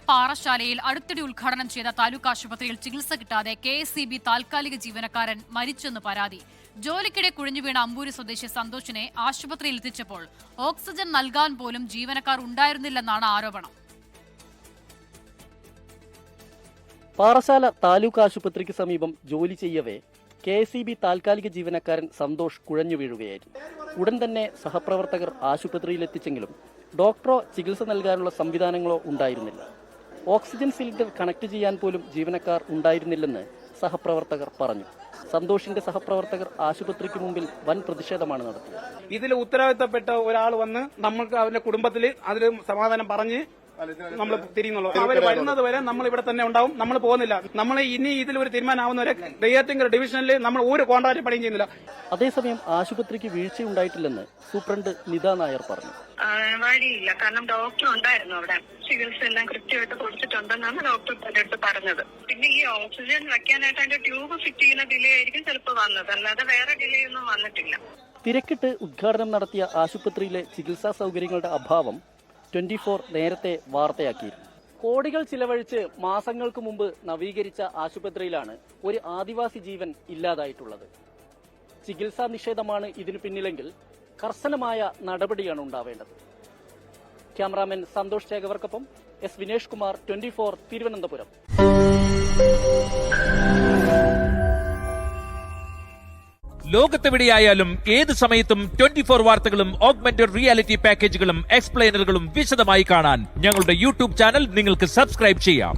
പാറശാലയിൽ അടുത്തിടെ ഉദ്ഘാടനം ചെയ്ത താലൂക്ക് ആശുപത്രിയിൽ ചികിത്സ കിട്ടാതെ KSEB താൽക്കാലിക ജീവനക്കാരൻ മരിച്ചെന്ന് പരാതി. ജോലിക്കിടെ കുഴഞ്ഞു വീണ അമ്പൂരി സ്വദേശി സന്തോഷിനെ ആശുപത്രിയിൽ എത്തിച്ചപ്പോൾ ഓക്സിജൻ നൽകാൻ പോലും ജീവനക്കാർ ഉണ്ടായിരുന്നില്ലെന്നാണ് ആരോപണം. പാറശാല താലൂക്ക് ആശുപത്രിക്ക് സമീപം ജോലി ചെയ്യവേ KSEB താൽക്കാലിക ജീവനക്കാരൻ സന്തോഷ് കുഴഞ്ഞു വീഴുകയായിരുന്നു. ഉടൻ തന്നെ സഹപ്രവർത്തകർ ആശുപത്രിയിലെത്തിച്ചെങ്കിലും ഡോക്ടറോ ചികിത്സ നൽകാനുള്ള സംവിധാനങ്ങളോ ഉണ്ടായിരുന്നില്ല. ഓക്സിജൻ സിലിണ്ടർ കണക്ട് ചെയ്യാൻ പോലും ജീവനക്കാർ ഉണ്ടായിരുന്നില്ലെന്ന് സഹപ്രവർത്തകർ പറഞ്ഞു. സന്തോഷിന്റെ സഹപ്രവർത്തകർ ആശുപത്രിക്ക് മുമ്പിൽ വൻ പ്രതിഷേധമാണ് നടത്തിയത്. ഇതിൽ ഉത്തരവാദിത്തപ്പെട്ട ഒരാൾ വന്ന് നമ്മൾക്ക് അവരുടെ കുടുംബത്തിൽ അതിൽ സമാധാനം പറഞ്ഞ് നമ്മൾ തിരിയുന്നുള്ളൂ. അവർ വരുന്നത് വരെ നമ്മൾ ഇവിടെ തന്നെ ഉണ്ടാവും. നമ്മൾ പോകുന്നില്ല. നമ്മൾ ഇനി ഇതിൽ ഒരു തീരുമാനമാവുന്നവരെ നെയ്യാറ്റിൻകര ഡിവിഷനിൽ നമ്മൾ ഒരു കോൺട്രാക്ട് പണിയും ചെയ്യുന്നില്ല. അതേസമയം ആശുപത്രിക്ക് വീഴ്ചയുണ്ടായിട്ടില്ലെന്ന് സൂപ്രണ്ട് നിത നായർ പറഞ്ഞു. വഴിയില്ല, കാരണം ഡോക്ടർ ഉണ്ടായിരുന്നു അവിടെ. ചികിത്സ എല്ലാം കൃത്യമായിട്ട് കൊടുത്തിട്ടുണ്ടെന്നാണ് ഡോക്ടർ അടുത്ത് പറഞ്ഞത്. പിന്നെ ഈ ഓക്സിജൻ വെക്കാനായിട്ട് അതിന്റെ ട്യൂബ് ഫിറ്റ് ചെയ്യുന്ന ഡിലേ ആയിരിക്കും ചിലപ്പോൾ വന്നത്, അല്ലാതെ വേറെ ഡിലേ ഒന്നും വന്നിട്ടില്ല. തിരക്കിട്ട് ഉദ്ഘാടനം നടത്തിയ ആശുപത്രിയിലെ ചികിത്സാ സൗകര്യങ്ങളുടെ അഭാവം 24 നേരത്തെ വാർത്തയാക്കിയിരുന്നു. കോടികൾ ചിലവഴിച്ച് മാസങ്ങൾക്ക് മുമ്പ് നവീകരിച്ച ആശുപത്രിയിലാണ് ഒരു ആദിവാസി ജീവൻ ഇല്ലാതായിട്ടുള്ളത്. ചികിത്സാ നിഷേധമാണ് ഇതിനു പിന്നിലെങ്കിൽ കർശനമായ നടപടിയാണ് ഉണ്ടാവേണ്ടത്. ക്യാമറാമാൻ സന്തോഷ് ചേകവർക്കൊപ്പം S വിനേഷ് കുമാർ, 24 തിരുവനന്തപുരം. ലോകത്തെവിടെയായാലും ഏത് സമയത്തും 24 വാർത്തകളും ഓഗ്മെന്റഡ് റിയാലിറ്റി പാക്കേജുകളും എക്സ്പ്ലെയിനറുകളും വിശദമായി കാണാൻ ഞങ്ങളുടെ യൂട്യൂബ് ചാനൽ നിങ്ങൾക്ക് സബ്സ്ക്രൈബ് ചെയ്യാം.